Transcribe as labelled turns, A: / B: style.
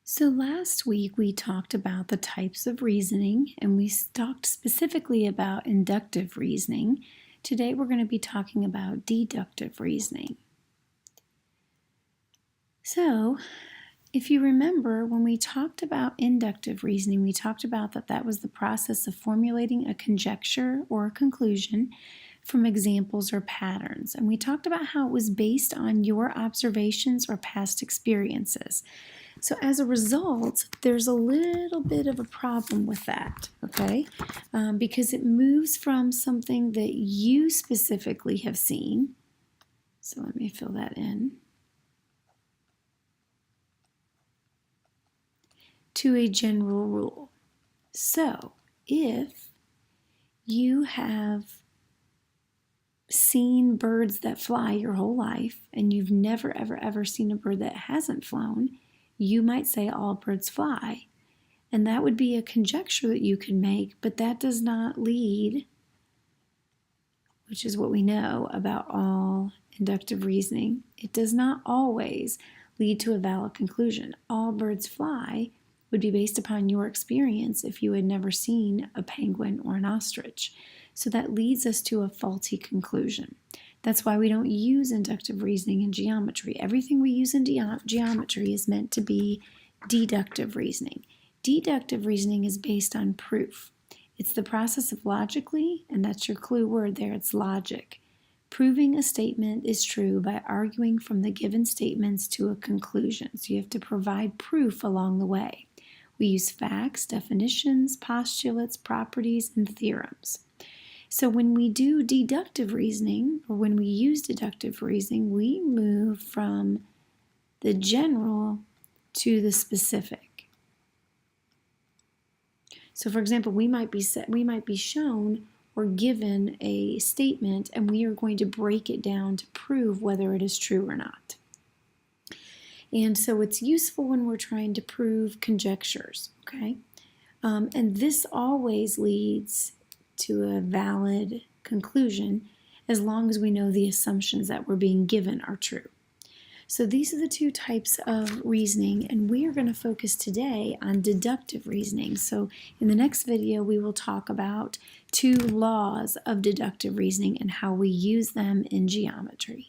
A: So last week we talked about the types of reasoning and we talked specifically about inductive reasoning. Today we're going to be talking about deductive reasoning. So if you remember, when we talked about inductive reasoning, we talked about that was the process of formulating a conjecture or a conclusion from examples or patterns. And we talked about how it was based on your observations or past experiences. So as a result, there's a little bit of a problem with that, okay? Because it moves from something that you specifically have seen. So let me fill that in. To a general rule. So if you have seen birds that fly your whole life and you've never, ever seen a bird that hasn't flown, you might say all birds fly. And that would be a conjecture that you can make, but that does not lead, which is what we know about all inductive reasoning, it does not always lead to a valid conclusion. All birds fly would be based upon your experience if you had never seen a penguin or an ostrich. So that leads us to a faulty conclusion. That's why we don't use inductive reasoning in geometry. Everything we use in geometry is meant to be deductive reasoning. Deductive reasoning is based on proof. It's the process of logically, and that's your clue word there, it's logic. Proving a statement is true by arguing from the given statements to a conclusion. So you have to provide proof along the way. We use facts, definitions, postulates, properties, and theorems. So when we do deductive reasoning, or when we use deductive reasoning, we move from the general to the specific. So for example, we might be shown or given a statement, and we are going to break it down to prove whether it is true or not. And so it's useful when we're trying to prove conjectures, okay? And this always leads to a valid conclusion as long as we know the assumptions that we're being given are true. So these are the two types of reasoning, and we are going to focus today on deductive reasoning. So in the next video, we will talk about two laws of deductive reasoning and how we use them in geometry.